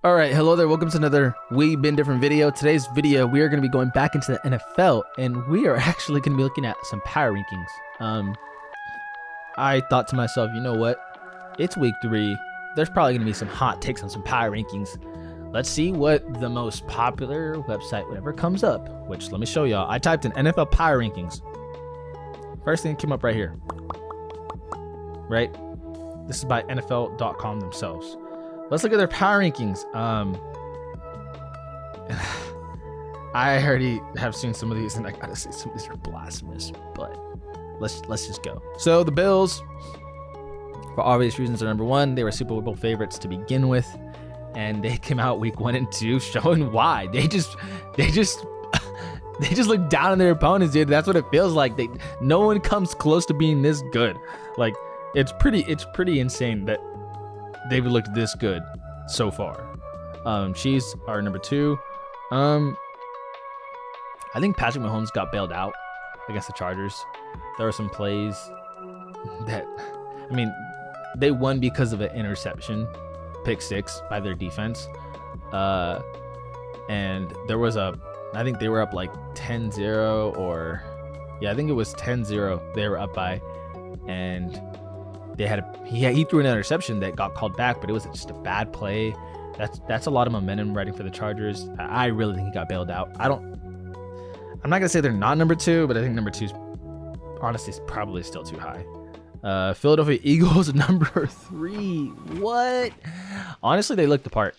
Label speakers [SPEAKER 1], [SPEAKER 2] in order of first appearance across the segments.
[SPEAKER 1] All right, hello there. Welcome to another We've Been Different video. Today's video, we are going to be going back into the NFL, and we are actually going to be looking at some power rankings. I thought to myself, you know what? It's week 3. There's probably going to be some hot takes on some power rankings. Let's see what the most popular website, whatever comes up, which let me show y'all. I typed in NFL power rankings. First thing that came up right here. Right? This is by NFL.com themselves. Let's look at their power rankings. I already have seen some of these, and I gotta say some of these are blasphemous. But let's just go. So the Bills, for obvious reasons, are number 1. They were Super Bowl favorites to begin with, and they came out week 1 and 2 showing why. They just look down on their opponents, dude. That's what it feels like. No one comes close to being this good. Like it's pretty insane that they've looked this good so far. Chiefs are number 2. I think Patrick Mahomes got bailed out against the Chargers. There were some plays that, I mean, they won because of an interception, pick 6 by their defense. And there was I think they were up like 10-0 or, yeah, I think it was 10-0 they were up by, and he threw an interception that got called back, but it was just a bad play. That's a lot of momentum riding for the Chargers. I really think he got bailed out. I'm not gonna say they're not number 2, but I think number 2 is honestly probably still too high. Philadelphia Eagles number 3. What? Honestly, they looked the part.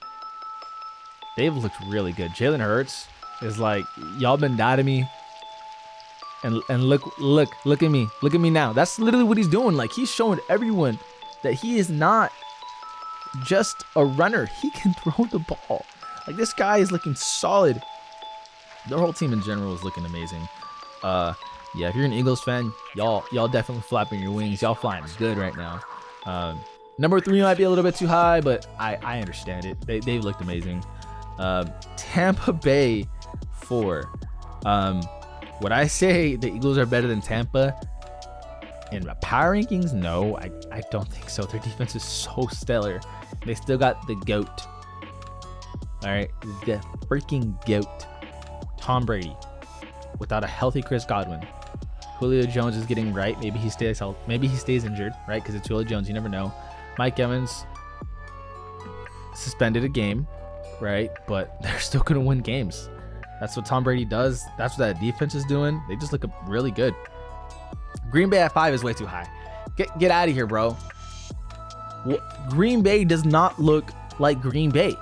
[SPEAKER 1] They've looked really good. Jalen Hurts is like, y'all been doubting me. And look at me. Look at me now. That's literally what he's doing. Like, he's showing everyone that he is not just a runner. He can throw the ball. Like, this guy is looking solid. Their whole team in general is looking amazing. Yeah, if you're an Eagles fan, y'all definitely flapping your wings. Y'all flying good right now. Number 3 might be a little bit too high, but I understand it. They've looked amazing. Tampa Bay 4. Would I say the Eagles are better than Tampa in power rankings? No, I don't think so. Their defense is so stellar. They still got the GOAT. All right, the freaking GOAT. Tom Brady, without a healthy Chris Godwin. Julio Jones is getting right. Maybe he stays healthy. Maybe he stays injured, right? Because it's Julio Jones. You never know. Mike Evans suspended a game, right? But they're still going to win games. That's what Tom Brady does. That's what that defense is doing. They just look really good. Green Bay at 5 is way too high. Get out of here, bro. Green Bay does not look like Green Bay.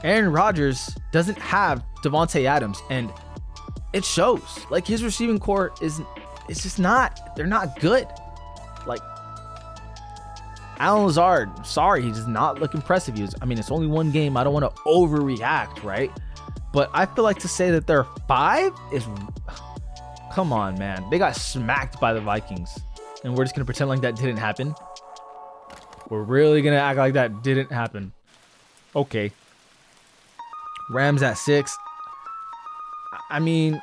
[SPEAKER 1] Aaron Rodgers doesn't have Devontae Adams, and it shows. Like, his receiving core it's just not. They're not good. Like, Alan Lazard, sorry, he does not look impressive. It's only one game. I don't want to overreact, right? But I feel like to say that they're 5 is, come on, man. They got smacked by the Vikings, and we're just gonna pretend like that didn't happen. We're really gonna act like that didn't happen. Okay. Rams at 6. I mean,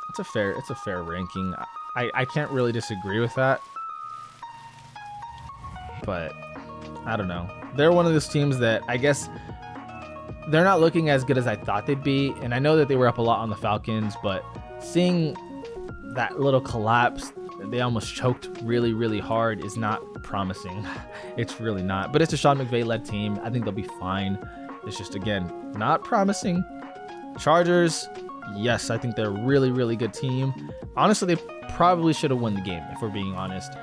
[SPEAKER 1] it's a fair ranking. I can't really disagree with that. But I don't know. They're one of those teams that I guess they're not looking as good as I thought they'd be. And I know that they were up a lot on the Falcons, but seeing that little collapse, they almost choked really, really hard, is not promising. It's really not. But it's a Sean McVay-led team. I think they'll be fine. It's just, again, not promising. Chargers, yes, I think they're a really, really good team. Honestly, they probably should have won the game, if we're being honest.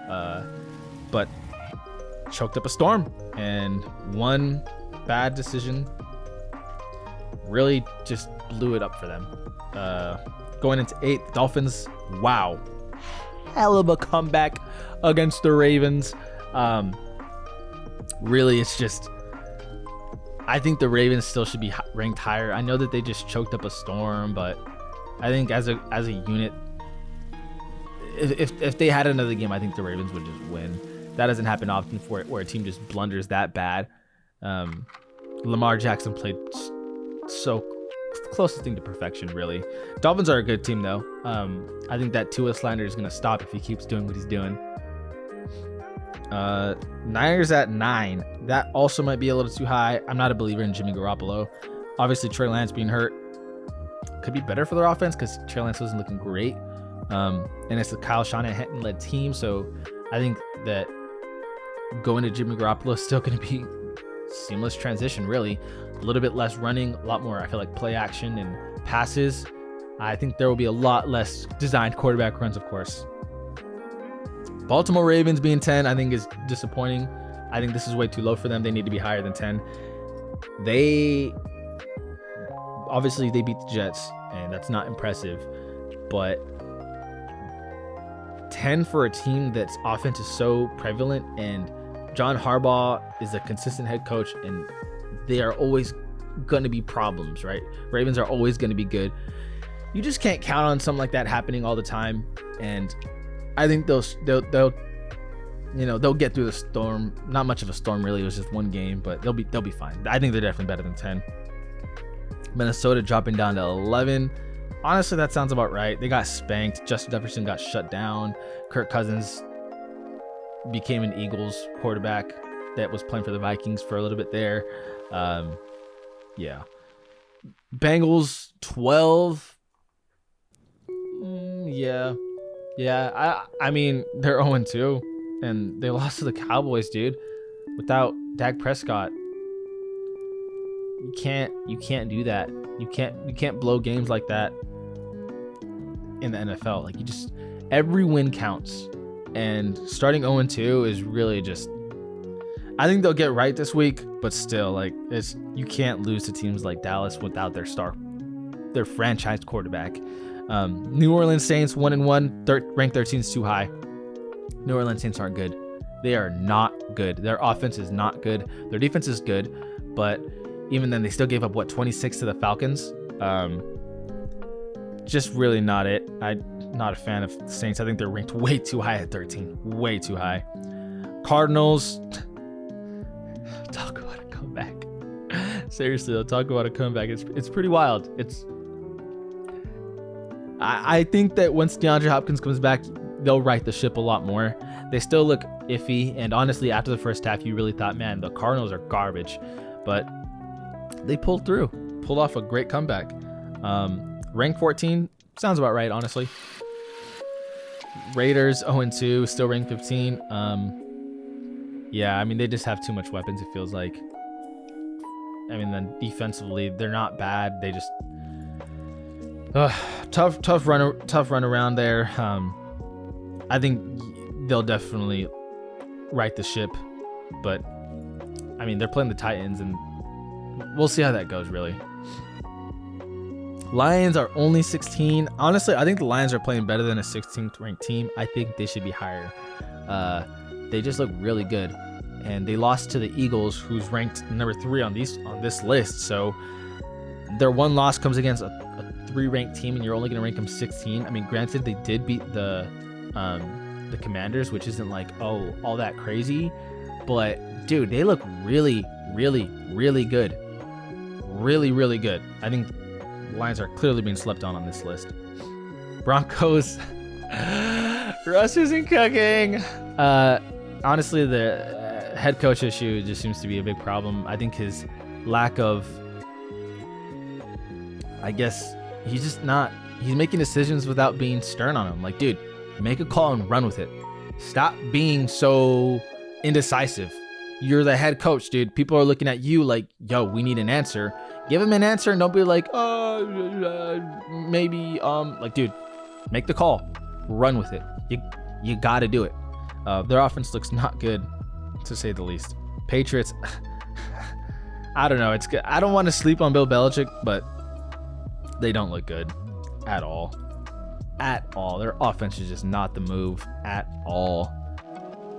[SPEAKER 1] But choked up a storm, and one bad decision really just blew it up for them. Going into 8th, Dolphins, wow. Hell of a comeback against the Ravens. Really, it's just, I think the Ravens still should be ranked higher. I know that they just choked up a storm, but I think as a unit, if they had another game, I think the Ravens would just win. That doesn't happen often where a team just blunders that bad. Lamar Jackson played so closest thing to perfection, really. Dolphins are a good team, though. I think that Tua slander is going to stop if he keeps doing what he's doing. Niners at 9. That also might be a little too high. I'm not a believer in Jimmy Garoppolo. Obviously, Trey Lance being hurt could be better for their offense because Trey Lance wasn't looking great. And it's the Kyle Shanahan-led team, so I think that going to Jimmy Garoppolo is still going to be seamless transition, really. A little bit less running, a lot more, I feel like, play action and passes. I think there will be a lot less designed quarterback runs, of course. Baltimore Ravens being 10, I think is disappointing. I think this is way too low for them. They need to be higher than 10. Obviously they beat the Jets, and that's not impressive, but 10 for a team that's offense is so prevalent, and John Harbaugh is a consistent head coach, and they are always going to be problems, right? Ravens are always going to be good. You just can't count on something like that happening all the time, and I think they'll get through the storm. Not much of a storm, really. It was just one game, but they'll be fine. I think they're definitely better than 10. Minnesota dropping down to 11. Honestly, that sounds about right. They got spanked. Justin Jefferson got shut down. Kirk Cousins became an Eagles quarterback that was playing for the Vikings for a little bit there. Yeah. Bengals 12. Yeah. I mean, they're 0-2, and they lost to the Cowboys, dude. Without Dak Prescott, you can't do that. You can't blow games like that in the NFL. Like, every win counts, and starting 0-2 is really just. I think they'll get right this week, but still, like, you can't lose to teams like Dallas without their franchise quarterback. New Orleans Saints 1-1, ranked 13 is too high. New Orleans Saints aren't good. They are not good. Their offense is not good. Their defense is good, but even then, they still gave up 26 to the Falcons. Just really not it. I'm not a fan of the Saints. I think they're ranked way too high at 13. Way too high. Cardinals. Talk about a comeback. Seriously, they'll talk about a comeback. It's pretty wild. I think that once DeAndre Hopkins comes back, they'll right the ship a lot more. They still look iffy, and honestly, after the first half, you really thought, man, the Cardinals are garbage. But they pulled off a great comeback. Rank 14 sounds about right, honestly. Raiders 0-2, still ranked 15. Yeah, I mean, they just have too much weapons, it feels like. I mean, then defensively, they're not bad. They just tough run around there. I think they'll definitely right the ship, but I mean, they're playing the Titans, and we'll see how that goes, really. Lions are only 16. Honestly, I think the Lions are playing better than a 16th ranked team. I think they should be higher. They just look really good, and they lost to the Eagles, who's ranked number 3 on this list. So their one loss comes against a 3 ranked team, and you're only going to rank them 16. I mean, granted, they did beat the Commanders, which isn't like all that crazy, but dude, they look really, really, really good. Really, really good. I think Lions are clearly being slept on this list. Broncos. Russ isn't cooking. Honestly, the head coach issue just seems to be a big problem. I think his lack of, I guess, he's making decisions without being stern on him. Like, dude, make a call and run with it. Stop being so indecisive. You're the head coach, dude. People are looking at you like, yo, we need an answer. Give him an answer, and don't be like, maybe, like, dude, make the call, run with it. You got to do it. Their offense looks not good, to say the least. Patriots, I don't know. It's good. I don't want to sleep on Bill Belichick, but they don't look good at all. At all. Their offense is just not the move at all.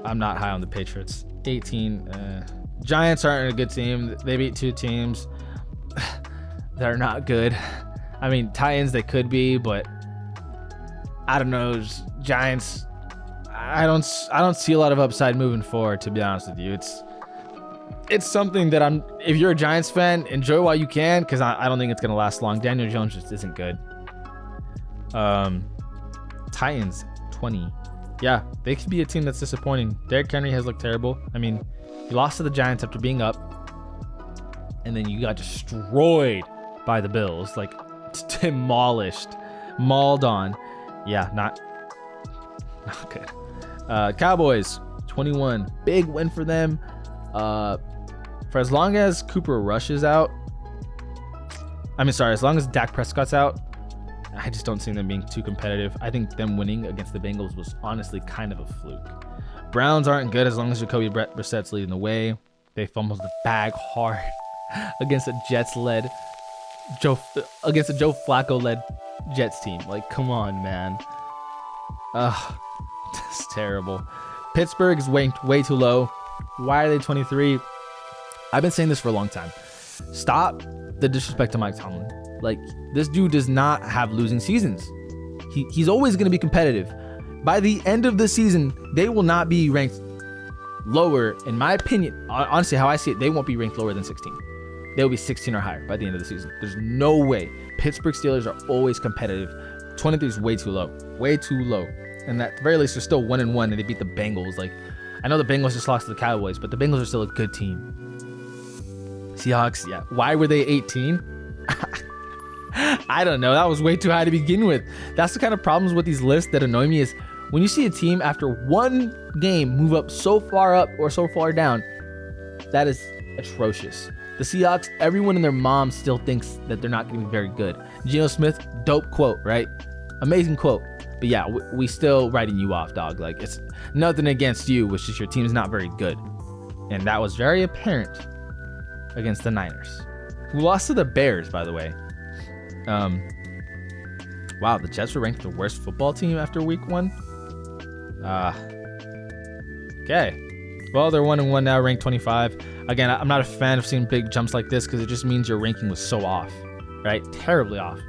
[SPEAKER 1] I'm not high on the Patriots. 18. Giants aren't a good team. They beat 2 teams. They're not good. I mean, Titans, they could be, but I don't know. Giants, I don't see a lot of upside moving forward, to be honest with you. It's something that if you're a Giants fan, enjoy while you can, because I don't think it's going to last long. Daniel Jones just isn't good. Titans 20. yeah, they could be a team that's disappointing. Derrick Henry has looked terrible. I mean, you lost to the Giants after being up, and then you got destroyed by the Bills, like demolished, mauled on. Yeah, not good. Cowboys 21, big win for them. For as long as Cooper rushes out, as long as Dak Prescott's out, I just don't see them being too competitive. I think them winning against the Bengals was honestly kind of a fluke. Browns aren't good as long as Jacoby Brissett's leading the way. They fumbled the bag hard against a Jets-led Joe Flacco-led Jets team. Like, come on, man. Ugh, that's terrible. Pittsburgh is ranked way too low. Why are they 23? I've been saying this for a long time. Stop the disrespect to Mike Tomlin. Like, this dude does not have losing seasons. He's always going to be competitive. By the end of the season, they will not be ranked lower, in my opinion. Honestly, how I see it, they won't be ranked lower than 16. They'll be 16 or higher by the end of the season. There's no way. Pittsburgh Steelers are always competitive. 23 is way too low. Way too low. And at the very least, they're still 1-1, and they beat the Bengals. Like, I know the Bengals just lost to the Cowboys, but the Bengals are still a good team. Seahawks, yeah. Why were they 18? I don't know. That was way too high to begin with. That's the kind of problems with these lists that annoy me, is when you see a team after one game move up so far up or so far down. That is atrocious. The Seahawks, everyone and their mom still thinks that they're not going to be very good. Geno Smith, dope quote, right? Amazing quote. But yeah, we still writing you off, dog. Like, it's nothing against you. It's just your team's not very good. And that was very apparent against the Niners, who lost to the Bears, by the way. Wow, the Jets were ranked the worst football team after week 1. Okay. Well, they're 1-1 now, ranked 25. Again, I'm not a fan of seeing big jumps like this because it just means your ranking was so off, right? Terribly off.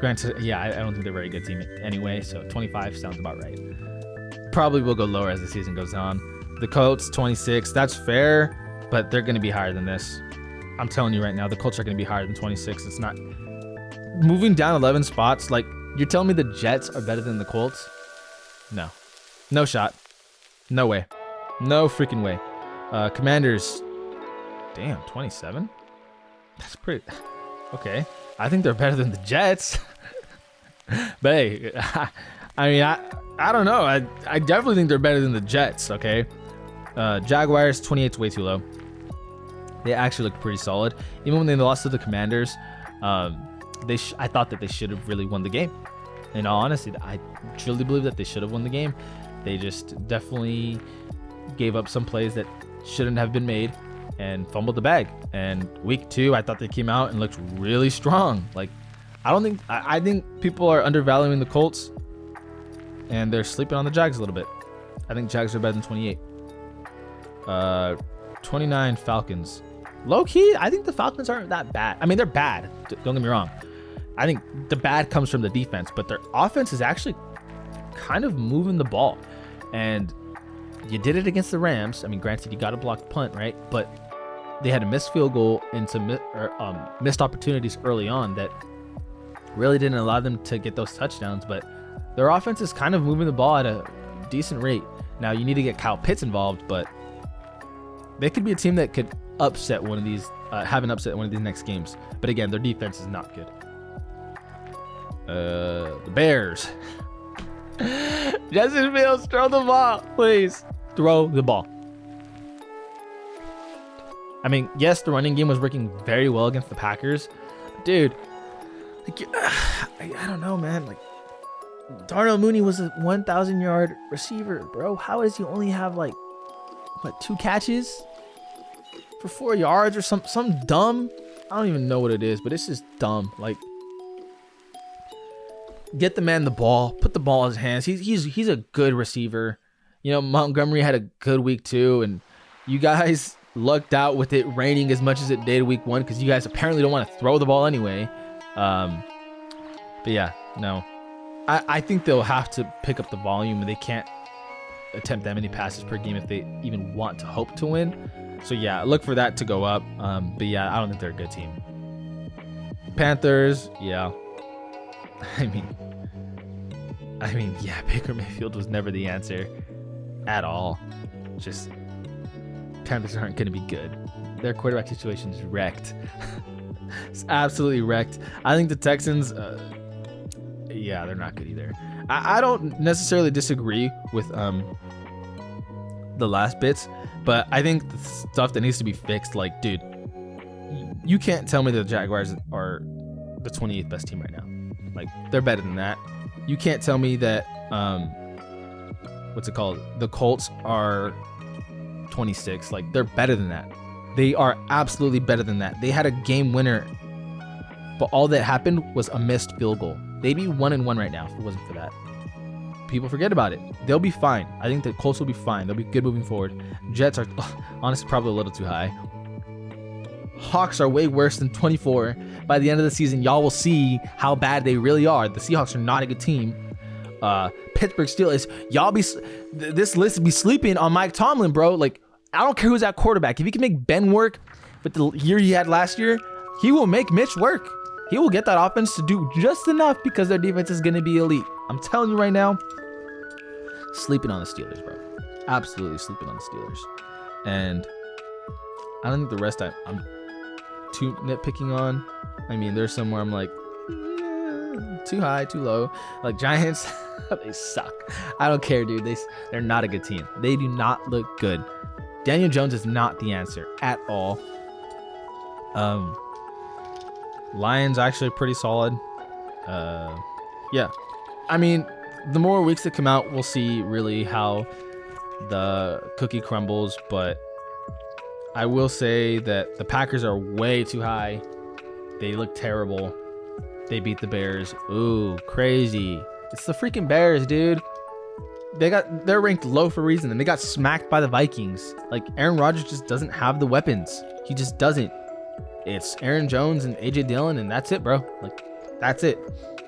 [SPEAKER 1] Granted, yeah, I don't think they're a very good team anyway, so 25 sounds about right. Probably will go lower as the season goes on. The Colts, 26. That's fair, but they're going to be higher than this. I'm telling you right now, the Colts are going to be higher than 26. It's not... Moving down 11 spots, like, you're telling me the Jets are better than the Colts? No. No shot. No way. No freaking way. Commanders, damn, 27? That's pretty... Okay. I think they're better than the Jets. But hey, I mean, I don't know. I definitely think they're better than the Jets, okay? Jaguars, 28 is way too low. They actually look pretty solid. Even when they lost to the Commanders, I thought that they should have really won the game. In all honesty, I truly believe that they should have won the game. They just definitely gave up some plays that shouldn't have been made and fumbled the bag. And week 2, I thought they came out and looked really strong. Like, I think people are undervaluing the Colts, and they're sleeping on the Jags a little bit. I think Jags are better than 28. 29 Falcons. Low key, I think the Falcons aren't that bad. I mean, they're bad. Don't get me wrong. I think the bad comes from the defense, but their offense is actually kind of moving the ball. And you did it against the Rams. I mean, granted, you got a blocked punt, right? But they had a missed field goal and some missed opportunities early on that really didn't allow them to get those touchdowns. But their offense is kind of moving the ball at a decent rate. Now, you need to get Kyle Pitts involved, but they could be a team that could upset one of these, have an upset in one of these next games. But again, their defense is not good. The Bears. Justin Fields, throw the ball, please. Throw the ball. I mean, yes, the running game was working very well against the Packers. Dude, like, I don't know, man. Like, Darnell Mooney was a 1,000-yard receiver, bro. How does he only have, like, what, 2 catches for 4 yards or some dumb? I don't even know what it is, but it's just dumb. Like, get the man the ball, put the ball in his hands. He's a good receiver. You know, Montgomery had a good week too, and you guys lucked out with it raining as much as it did week 1 because you guys apparently don't want to throw the ball anyway. But yeah, no. I think they'll have to pick up the volume, and they can't attempt that many passes per game if they even want to hope to win. So yeah, look for that to go up. But yeah, I don't think they're a good team. Panthers, yeah. I mean, I mean, yeah, Baker Mayfield was never the answer at all. Just Panthers aren't going to be good. Their quarterback situation is wrecked. It's absolutely wrecked. I think the Texans, yeah, they're not good either. I don't necessarily disagree with the last bits, but I think the stuff that needs to be fixed, like, dude, you can't tell me the Jaguars are the 28th best team right now. Like, they're better than that. You can't tell me that what's it called? The Colts are 26. Like, they're better than that. They are absolutely better than that. They had a game winner, but all that happened was a missed field goal. They'd be 1-1 right now if it wasn't for that. People forget about it. They'll be fine. I think the Colts will be fine. They'll be good moving forward. Jets are honestly probably a little too high. Hawks are way worse than 24. By the end of the season, y'all will see how bad they really are. The Seahawks are not a good team. Pittsburgh Steelers, this list be sleeping on Mike Tomlin, bro. Like, I don't care who's at quarterback. If he can make Ben work with the year he had last year, he will make Mitch work. He will get that offense to do just enough because their defense is going to be elite. I'm telling you right now, sleeping on the Steelers, bro. Absolutely sleeping on the Steelers. And I don't think the rest I'm too nitpicking on. I mean, there's somewhere I'm like, too high, too low. Like, Giants, they suck. I don't care, dude. They're not a good team. They do not look good. Daniel Jones is not the answer at all. Lions actually pretty solid. Yeah. I mean, the more weeks that come out, we'll see really how the cookie crumbles, but I will say that the Packers are way too high. They look terrible. They beat the Bears. Ooh, crazy. It's the freaking Bears, dude. They're ranked low for a reason, and they got smacked by the Vikings. Like, Aaron Rodgers just doesn't have the weapons. He just doesn't. It's Aaron Jones and AJ Dillon, and that's it, bro. Like, that's it.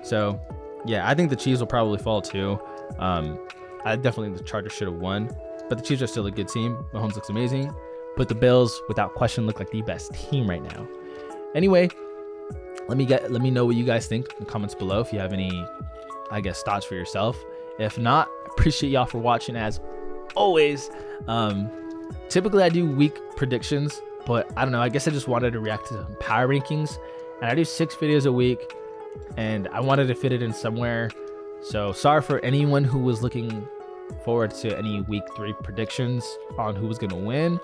[SPEAKER 1] So, yeah, I think the Chiefs will probably fall too. I definitely think the Chargers should have won, but the Chiefs are still a good team. Mahomes looks amazing, but the Bills, without question, look like the best team right now. Anyway, let me know what you guys think in the comments below if you have any, I guess, thoughts for yourself. If not, appreciate y'all for watching as always. Typically I do week predictions, but I don't know. I guess I just wanted to react to power rankings, and I do 6 videos a week, and I wanted to fit it in somewhere. So sorry for anyone who was looking forward to any week 3 predictions on who was going to win,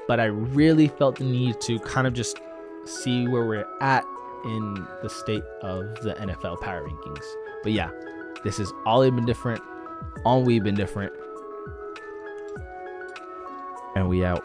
[SPEAKER 1] but I really felt the need to kind of just see where we're at in the state of the NFL power rankings. But yeah, this is all been different, all we've been different, and we out.